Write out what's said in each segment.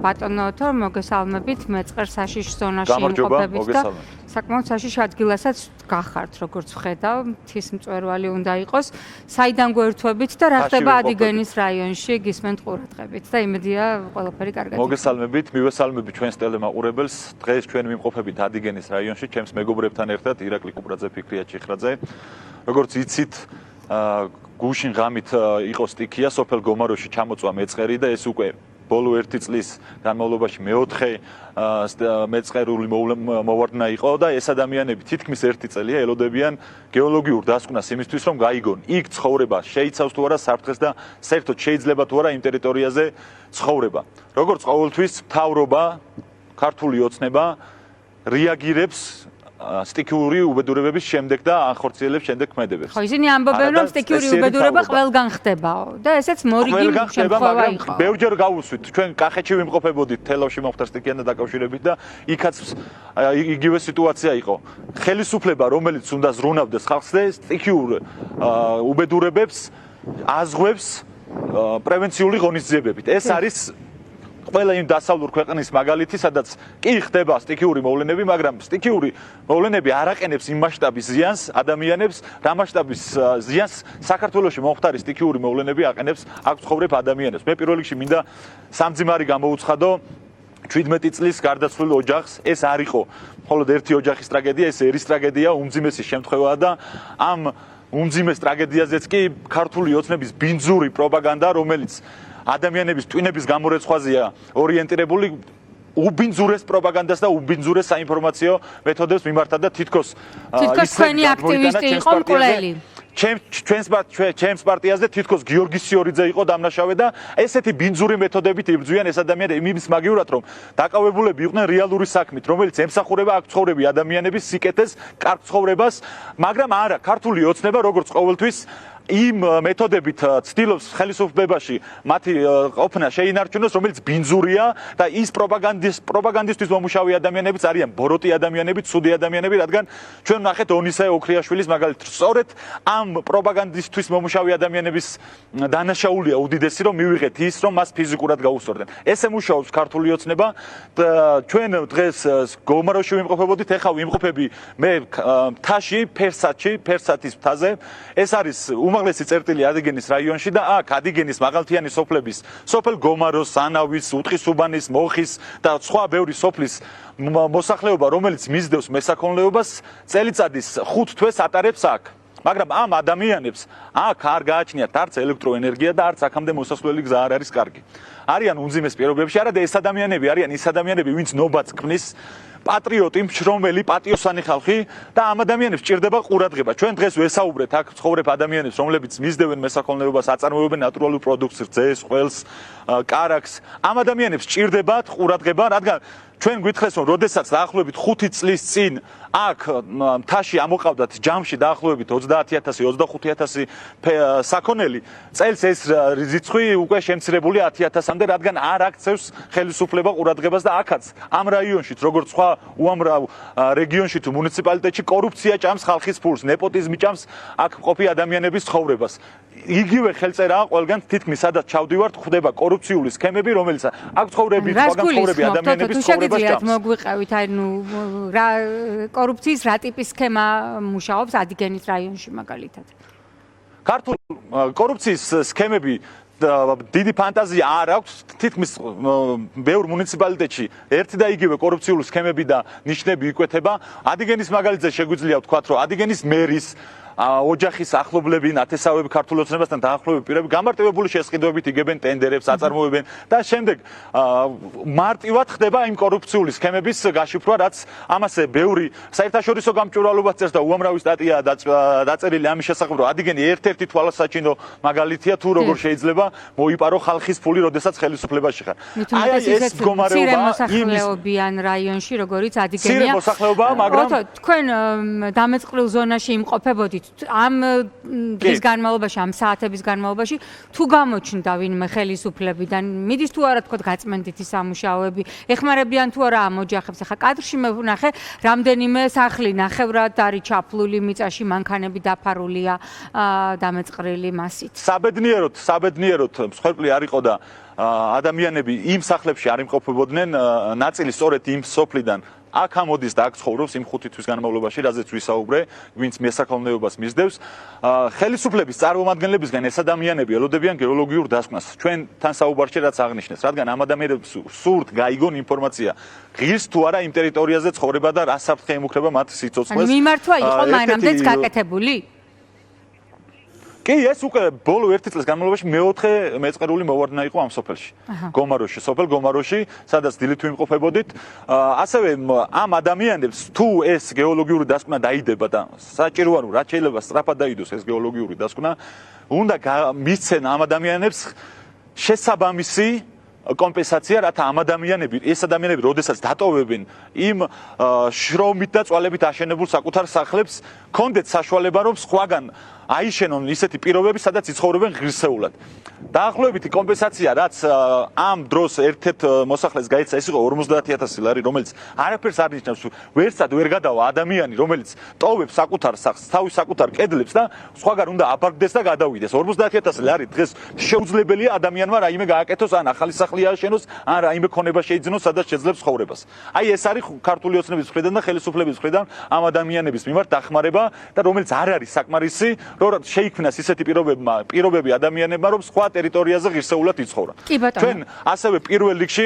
ბატონოთო, მოგესალმებით, მეწყერ საშიშ ზონაში იმყოფებით და საკმაოდ საშიშ ადგილასაც გახართ, როგორც ვხედავ, მთის მწვერვალი უნდა იყოს. საიდან გვერთვებით და რა ხდება ადიგენის რაიონში გისმენთ ყურადღებით და იმედია ყველაფერი კარგად. მოგესალმებით, მივესალმებით ჩვენს ტელემაყურებელს. დღეს ჩვენ ვიმყოფებით ადიგენის რაიონში, ჩემს მეგობრებთან ერთად, ირაკლი კუპრაძე, ფიქრია ჩიხრაძე. როგორც იცით, გუშინ ღამით იყო სტიქია, სოფელ გომაროში ჩამოწვა მეწყერი და ეს უკვე ბოლო 1 წლის განმავლობაში მეოთხე მეწყერული მოვარდნა იყო და ეს ადამიანები თითქმის 1 წელია ელოდებიან გეოლოგიურ დასკვნას იმისთვის, რომ გაიგონ, იქ ცხოვრება შეიცავს თუ არა საფრთხეს და საერთოდ შეიძლება თუ არა იმ ტერიტორიაზე ცხოვრება. როგორც ყოველთვის, მთავრობა, ქართული ოცნება რეაგირებს სტიქიური უბედურებების შემდეგ და ახორციელებს შემდეგ ქმედებებს. ხო, ისინი ამბობენ, რომ სტიქიური უბედურება ყველგან ხდებაო და ესეც მორიგი შემთხვევა იყო. ბევრჯერ გავუსვით, ჩვენ კახეთში ვიმყოფებოდით, თელავში მოხდა სტიქიანთან დაკავშირებით და იქაც იგივე სიტუაცია იყო. ხელისუფლება, რომელიც უნდა ზრუნავდეს ხალხს და სტიქიურ უბედურებებს აზღვევს პრევენციული ღონისძიებებით. ეს არის ყველა იმ დასავლურ ქვეყნის მაგალითი, სადაც კი ხდება სტიქიური მოვლენები, მაგრამ სტიქიური მოვლენები არ აყენებს იმ მასშტაბის ზიანს ადამიანებს, რა მასშტაბის ზიანს საქართველოში მომხდარი სტიქიური მოვლენები აყენებს აქ ცხოვრებ ადამიანებს. მე პირველ რიგში მინდა სამძიმარი გამოუცხადო 17 წლის გარდაცვლილ ოჯახს. ეს არ იყო მხოლოდ ერთი ოჯახის ტრაგედია, ეს ერის ტრაგედია, უმძიმესი შემთხვევაა და ამ უმძიმეს ტრაგედიაზეც კი ქართული ოცნების ბინძური პროპაგანდა, რომელიც ადამიანების ტვინების გამორეცხვაზეა ორიენტირებული უბინძურეს პროპაგანდას და უბინძურეს საინფორმაციო მეთოდებს მიმართა და თითქოს თქვენი აქტივისტი იყო მკვლელი. ჩემს პარტიაზე თითქოს გიორგი სიორიძე იყო დამნაშავე და ესეთი ბინძური მეთოდებით იბრძვიან ეს ადამიანები იმის მაგივრად, რომ დაკავებულები იყვნენ რეალური საქმით, რომელიც ემსახურება აქ ცხოვრები ადამიანების სიკეთეს, კარგ ცხოვრებას, მაგრამ არა, ქართული ოცნება როგორც ყოველთვის იმ მეთოდებით ცდილობს ხელისუფლებაში მათი ყოფნა შეინარჩუნოს, რომელიც ბინძურია და ის პროპაგანდისტვის მომუშავე ადამიანებიც არიან ბოროტი ადამიანები, ცუდი ადამიანები, რადგან ჩვენ ვნახეთ ონისე ოქრიაშვილის მაგალითად. სწორედ ამ პროპაგანდისტვის მომუშავე ადამიანების დანაშაულია უდიდესი, რომ მივიღეთ ის, რომ მას ფიზიკურად გაუსწორდნენ. ესე მუშაობს ქართული ოცნება და ჩვენ დღეს გომაროში ვიმყოფებოდით, ეხლა ვიმყოფები მე მთაში, ფერსათის მთაზე. ეს არის უმაღლესი წერტილი ადიგენის რაიონში და აქ ადიგენის მაღალთიანი სოფლების, სოფელ გომაროს, ანავის, უთხისუბანის, მოხის და სხვა ბევრი სოფლის მოსახლეობა, რომელიც მისდევს მესაქონლეობას, წელიწადის 5 თვეს ატარებს აქ. მაგრამ ამ ადამიანებს აქ არ გააჩნიათ არც ელექტროენერგია და არც აქამდე მოსასვლელი გზა არ არის კარგი. არიან უმძიმეს პირობებში, არა და ეს ადამიანები არიან ის ადამიანები, ვინც ნობაც ქმნის, პატრიოტი, მშრომელი, პატიოსანი ხალხი და ამ ადამიანებს სჭირდება ყურადღება. ჩვენ დღეს ვესაუბრეთ აქ ცხოვრებ ადამიანებს, რომლებიც მისდევენ მესაქონლეობას, აწარმოებენ ნატურალურ პროდუქტს, რძეს, ყველს, კარაქს. ამ ადამიანებს სჭირდებათ ყურადღება, რადგან ჩვენ გვითხრეს, რომ როდესაც დაახლოებით 5 წლის წინ აქ მთაში ამოყავდათ ჯამში დაახლოებით 30,000, 25,000 საქონელი, წელს ეს რიცხვი უკვე შემცირებული 10,000-მდე, რადგან არ აქცევს ხელისუფლება ყურადღებას და აქაც ამ რაიონშიც, როგორც სხვა უამრავ რეგიონში თუ მუნიციპალიტეტში კორუფცია ჭამს ხალხის ფულს, ნეპოტიზმი ჭამს აქ მყოფი ადამიანების ცხოვრებას. იგივე ხელწერაა ყველგან თითქმის სადაც ჩავდივართ, ხდება კორუფციული სქემები, რომელიც აქ ცხოვრები, სხვაგან ცხოვრები ადამიანების ცხოვრებას ჭამს. მოგვიყევით, ანუ რა კორუფციის რა ტიპის სქემა მუშაობს ადიგენის რაიონში მაგალითად? ქართულ კორუფციის სქემები დიდი ფანტაზია არ აქვს, თითქმის ბევრ მუნიციპალიტეტში ერთი და იგივე კორუფციული სქემები და ნიშნები იკვეთება. ადიგენის მაგალითზე შეგვიძლია ვთქვათ, რომ ადიგენის მერის ოჯახის ახლობლები, ნათესავები ქართულ ოცნებასთან დაახლოებული პირები გამარტივებული შესყიდვებით იგებენ ტენდერებს, აწარმოებენ და შემდეგ მარტივად ხდება იმ კორუფციული სქემების გაშიფრვა, რაც ამასე ბევრი საერთაშორისო გამჭვირვალობას წერს და უამრავი სტატიაა დაწერილი ამის შესახებ, რომ ადიგენი ერთ-ერთი თვალსაჩინო მაგალითია თუ როგორ შეიძლება მოიპარო ხალხის ფული, როდესაც ხელისუფლებაში ხარ. აი ეს მდგომარეობა მოსახლეობიან რაიონში, როგორიც ადიგენია. მცირე მოსახლეობაა, მაგრამ თქვენ დამეწყრილ ზონაში იმყოფებოდით ამ დღის განმავლობაში, ამ საათების განმავლობაში თუ გამოჩნდა ვინმე ხელისუფლებიდან, მიდის თუ არა თქო გაწმენდითი სამუშაოები, ეხმარებიან თუ არა ამ ოჯახებს. ახლა კადრში მე ვნახე, რამდენიმე სახლი ნახევრად არის ჩაფლული მიწაში, მანქანები დაფარულია დამეწყრილი მასით. საბედნიეროდ მსხვერპლი არ იყო და ადამიანები იმ სახლებში არ იმყოფებოდნენ, ნაწილი სწორედ იმ სოფლიდან აქ ამოდის და აქ ცხოვრობს იმ 5 თვის განმავლობაში, რაზეც ვისაუბრე, ვინც მესაქონლეობას მისდევს. ხელისუფლების წარმომადგენლებისგან ეს ადამიანები ელოდებიან გეოლოგიურ დასკვნას. ჩვენთან საუბარში რაც აღნიშნეს, რადგან ამ ადამიანებს სურთ გაიგონ ინფორმაცია, ღირს თუ არა იმ ტერიტორიაზე ცხოვრება და რა საფრთხე ემუქრება მათ სიცოცხლეს. მიმართვა იყო მანამდეც გაკეთებული? კი, ეს უკვე ბოლო 1 წლის განმავლობაში მეოთხე მეწყერული მოვარდნა იყო ამ სოფელში. გომაროში, სოფელ გომაროში, სადაც დილით ვიმყოფებოდით. ასევე ამ ადამიანებს თუ ეს გეოლოგიური დასკვნა დაიდება და საჭიროა რომ რაც შეიძლება სწრაფად დაიდოს ეს გეოლოგიური დასკვნა, უნდა მისცენ ამ ადამიანებს შესაბამისი კომპენსაცია, რათა ეს ადამიანები, როდესაც დატოვებენ იმ შრომით და წვალებით აშენებულ საკუთარ სახლებს, კონდეთ საშუალება, რომ სხვაგან აიშენონ ისეთი პირობები, სადაც იცხოვრებენ ღირსეულად. დაახლოებითი კომპენსაცია, რაც ამ დროს ერთ-ერთ მოსახლეს გაეცა, ეს იყო 50,000 ლარი, რომელიც არაფერს არ ნიშნავს, ვერცად ვერ გადავა ადამიანი, რომელიც ტოვებს საკუთარ სახლს, თავის საკუთარ კედლებს და სხვაგან უნდა აბარგდეს და გადავიდეს. 50,000 ლარი დღეს შეუძლებელია ადამიანმა რაიმე გააკეთოს, ან ახალი სახლი ააშენოს, ან რაიმე ქონება შეიძინოს, სადაც შეძლებს ცხოვრებას. აი ეს არის ქართული ოცნების მხრიდან და ხელისუფლების მხრიდან ამ ადამიანების მიმართ დახმარება და რომელიც არ არის საკმარისი, რომ შეიქმნას ისეთი პირობები ადამიანებმა, რომ სხვა ტერიტორიაზე ღირსეულად იცხოვრონ. ჩვენ ასევე პირველ რიგში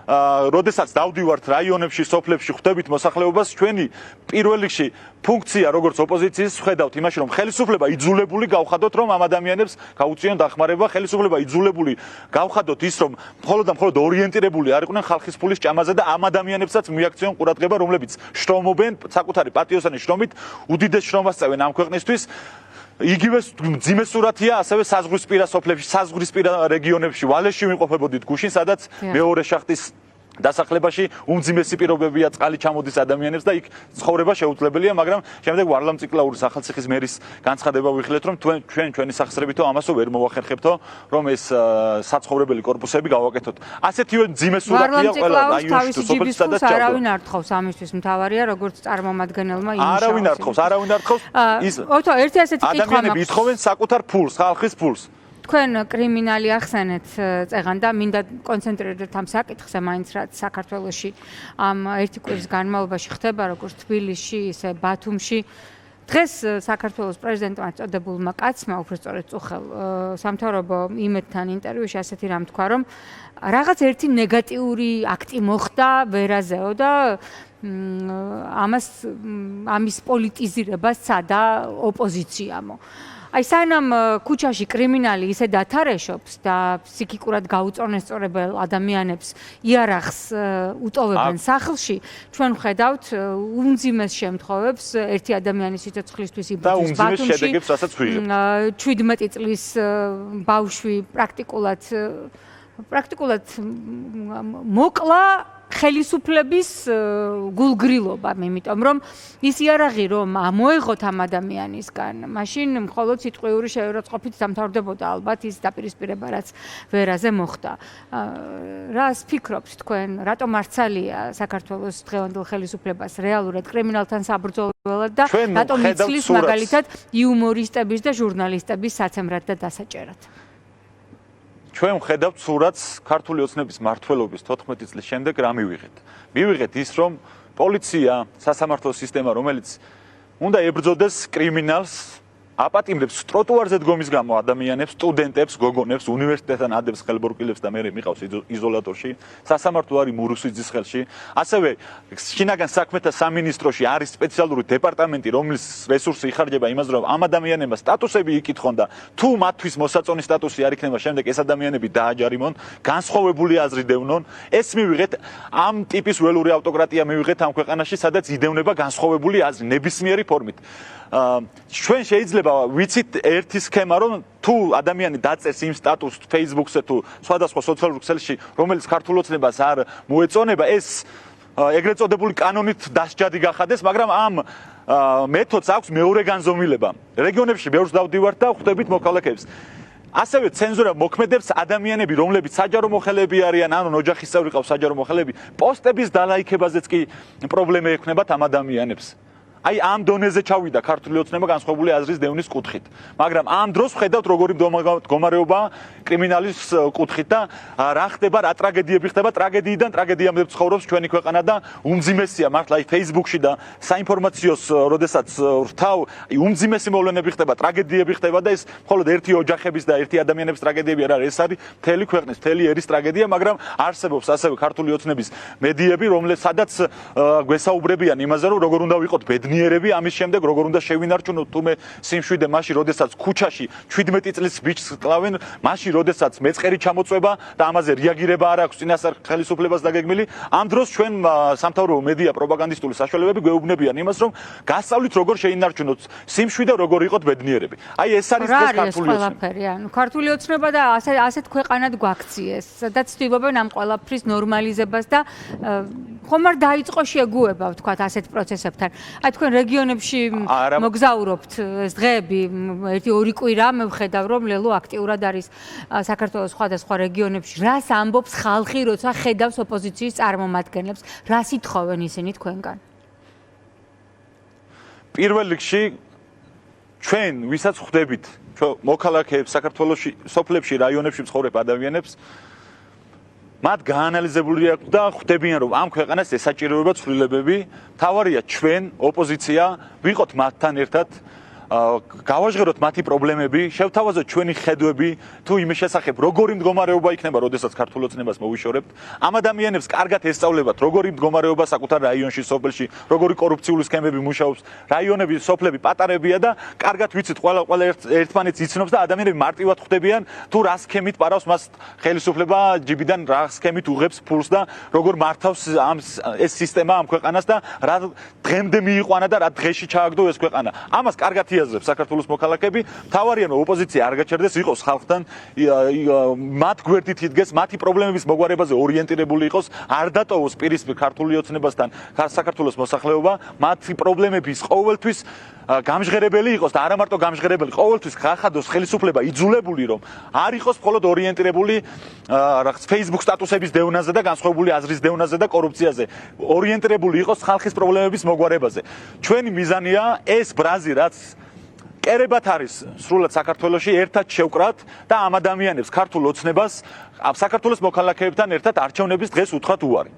როდესაც დავდივართ რაიონებში, სოფლებში, ხვდებით მოსახლეობას, ჩვენი პირველ რიგში ფუნქცია როგორც ოპოზიციის ვხედავთ იმაში, რომ ხელისუფლება იძულებული გავხადოთ, რომ ამ ადამიანებს გაუწიონ დახმარება, ხელისუფლება იძულებული გავხადოთ ის, რომ მხოლოდ ორიენტირებული არ იყვნენ ხალხის ფულის ჭამაზე და ამ ადამიანებსაც მიაქციონ ყურადღება, რომლებიც შრომობენ საკუთარი პატიოსანი შრომით, უდიდეს შრომას წევენ ამ ქვეყნისთვის. იგივე მძიმე სურათია ასევე საზღვრისპირა სოფლებში, საზღვრისპირა რეგიონებში, ვალეში ვიმყოფებოდით გუშინ, სადაც მეორე შახტის დასახლებაში უმძიმესი პირობებია, წყალი ჩამოდის ადამიანებს და იქ ცხოვრება შეუძლებელია, მაგრამ შემდეგ ვარლამ ციკლაურის ახალციხის მერის განცხადება ვიხილეთ, რომ ჩვენი სახსრებითო ამასო ვერ მოვახერხებთო, რომ ეს საცხოვრებელი კორპუსები გავაკეთოთ. ასეთივე მძიმე სურათია ყველა რაიონში თუ სოფელში, სადაც ჩავდო. არავინ არ თხოვს ამისთვის, მთავარია როგორც წარმომადგენელმა იმუშაოს. არავინ არ თხოვს. ოთო, ერთი ასეთი კითხვა მაქვს. ადამიანები ითხოვენ საკუთარ ფულს, ხალხის ფულს. თქვენ კრიმინალი ახსენეთ წეგან და მინდა კონცენტრირდეთ ამ საკითხზე, მაინც რაც საქართველოში ამ 1 კვირის განმავლობაში ხდება, როგორც თბილისში, ისე ბათუმში. დღეს საქართველოს პრეზიდენტმა წოდებულმა კაცმა, უბრალოდ წუხელ სამთავრობო იმედთან ინტერვიუში ასეთი რამ თქვა, რომ რაღაც ერთი ნეგატიური აქტი მოხდა ვერაზეო და ამის პოლიტიზირებას სცადა ოპოზიციამო. აი სანამ ქუჩაში კრიმინალი ისე დათარეშობს და ფსიქიკურად გაუწონესწორებელ ადამიანებს იარაღს უტოვებენ სახლში, ჩვენ ვხედავთ უმძიმეს შემთხვევებს ერთი ადამიანის სიცოცხლისთვის იბრძვის ბათუმში. 17 წლის ბავშვი პრაქტიკულად მოკლა ხელისუფლების გულგრილობამ, იმიტომ რომ ის იარაღი რომ მოეღოთ ამ ადამიანისგან, მაშინ მხოლოდ სიტყვიური შეურაცხყოფით დამთავრდებოდა ალბათ ის დაპირისპირება, რაც ვერაზე მოხდა. რას ფიქრობთ თქვენ, რატომ არცალია საქართველოს დღევანდელ ხელისუფლებას რეალურად კრიმინალთან საბრძოლველად და რატომ იცლის მაგალითად იუმორისტების და ჟურნალისტების საცემრად და დასაჭერად? ჩვენ ვხედავთ სურათს ქართული ოცნების მმართველობის 14 წლის შემდეგ რა მივიღეთ. მივიღეთ ის, რომ პოლიცია, სასამართლო სისტემა, რომელიც უნდა ებრძოდეს კრიმინალს, აპატიმრებს ტროტუარზე დგომის გამო ადამიანებს, სტუდენტებს, გოგონებს, უნივერსიტეტთან ადებს ხელბორკილებს და მერე მიყავს იზოლატორში. სასამართლო არის მურუსიძის ხელში. ასევე შინაგან საქმეთა სამინისტროში არის სპეციალური დეპარტამენტი, რომლის რესურსი იხარჯება იმაზე, რომ ამ ადამიანებმა სტატუსები იკითხონ და თუ მათთვის მოსაწონი სტატუსი არ იქნება, შემდეგ ეს ადამიანები დააჯარიმონ, განსხვავებული აზრი დევნონ. ეს მივიღეთ ამ ტიპის ველური ავტოკრატია მივიღეთ ამ ქვეყანაში, სადაც იდევნება განსხვავებული აზრი ნებისმიერი ფორმით. ჩვენ შეიძლება ვიცით ერთი სქემა, რომ თუ ადამიანი დაწერს იმ სტატუსს Facebook-ზე თუ სხვადასხვა სოციალურ ქსელში, რომელიც ქართულ ოცნებას არ მოეწონება, ეს ეგრეთ წოდებული კანონით დასჯადი გახადეს, მაგრამ ამ მეთოდს აქვს მეორე განზომილება. რეგიონებში ბევრს დავდივართ და ხვდებით მოქალაქეებს. ასევე ცენზურა მოქმედებს ადამიანები, რომლებიც საჯარო მოხელეები არიან, ანუ ოჯახის წევრი ყავს საჯარო მოხელეები, პოსტების დალაიქებაზეც კი პრობლემა ექნებათ ამ ადამიანებს. აი ამ დონეზე ჩავიდა ქართული ოცნება განსხვავებული აზრის დევნის კუთხით. მაგრამ ამ დროს ვხედავთ როგორი მდგომარეობა კრიმინალის კუთხით და რა ხდება, რა ტრაგედიები ხდება, ტრაგედიიდან ტრაგედიამდე ცხოვრობს ჩვენი ქვეყანა და უმძიმესია მართლა აი Facebook-ში და საინფორმაციოს როდესაც ვრთავ, აი უმძიმესი მოვლენები ხდება, ტრაგედიები ხდება და ეს მხოლოდ ერთი ოჯახების და ერთი ადამიანების ტრაგედიები არ არის, ეს არის მთელი ქვეყნის, მთელი ერის ტრაგედია, მაგრამ არსებობს ასევე ქართული ოცნების მედიები, სადაც გვესაუბრებიან იმაზე, რომ როგორ უნდა ვიყოთ ბედნიერები, ამის შემდეგ როგორ უნდა შევინარჩუნოთ თუმე სიმშვიდე მაშინ, როდესაც ქუჩაში 17 წლის ბიჭს კლავენ, მაშინ, როდესაც მეწყერი ჩამოწვება და ამაზე რეაგირება არ აქვს წინასწარ ხელისუფლებას დაგეგმილი, ამ დროს ჩვენ სამთავრობო მედია პროპაგანდისტული საშუალებები გვეუბნებიან имას, რომ გასწავლით როგორ შეინარჩუნოთ სიმშვიდე, როგორ იყოთ ბედნიერები. აი ეს არის ეს ქართული ოცნება. ანუ ქართული ოცნება და ასეთ ქვეყანად გვაქციეს, სადაც ცდილობენ ამ ყველაფრის ნორმალიზებას და ხომ არ დაიწყო შეგუება, ვთქვათ, ასეთ პროცესებთან. აი თქვენ რეგიონებში მოგზაურობთ ეს დღეები, 1-2 კვირა მე ვხედავ, რომ ლელო აქტიურად არის საქართველოს სხვადასხვა რეგიონებში. რას ამბობს ხალხი, როცა ხედავს ოპოზიციის წარმომადგენლებს? რას ითხოვენ ისინი თქვენგან? პირველ რიგში ჩვენ ვისაც ხვდებით, მოქალაქეებს საქართველოში, სოფლებში, რაიონებში მცხოვრებ ადამიანებს მათ გაანალიზებული აქვს და ხვდებიან, რომ ამ ქვეყანას ესაჭიროება ცვლილებები. თავარია ჩვენ, ოპოზიცია, ვიყოთ მათთან ერთად, გავაჟღეროთ მათი პრობლემები, შევთავაზოთ ჩვენი ხედვები, თუ იმის შესახებ როგორი მდგომარეობა იქნება, როდესაც ქართულ ოცნებას მოვიშორებთ. ამ ადამიანებს კარგად ესწავლებათ, როგორი მდგომარეობა საკუთარ რაიონში, სოფელში, როგორი კორუფციული სქემები მუშაობს. რაიონები, სოფლები პატარებია და კარგად ვიცით, ყველა ერთმანეთს იცნობს და ადამიანები მარტივად ხვდებიან, თუ რა სქემით პარავს მას ხელისუფლება ჯიბიდან რა სქემით უღებს ფულს და როგორ მართავს ეს სისტემა ამ ქვეყანას და რა დღემდე მიიყვანა და რა დღეში ჩააგდო ეს ქვეყანა. ამას კარგად იაზრებს საქართველოს მოქალაქეები, თავარია რომ ოპოზიცია არ გაჩერდეს, იყოს ხალხთან, მათ გვერდით იდგეს, მათი პრობლემების მოგვარებაზე ორიენტირებული იყოს, არ დატოვოს პირისპირ ქართული ოცნებასთან საქართველოს მოსახლეობა, მათი პრობლემების ყოველთვის გამჟღერებელი იყოს და არა მარტო გამჟღერებელი, ყოველთვის ხახადოს ხელისუფლება იძულებული რომ არ იყოს მხოლოდ ორიენტირებული რაღაც Facebook სტატუსების დევნაზე და განსხვავებული აზრის დევნაზე და კორუფციაზე, ორიენტირებული იყოს ხალხის პრობლემების მოგვარებაზე. ჩვენი მიზანია ეს ბრაზი, რაც კერებად არის სრულად საქართველოში ერთად შევკრათ და ამ ადამიანებს ქართულ ოცნებას საქართველოს მოქალაქეებთან ერთად არჩევნების დღეს უთხრათ უარი.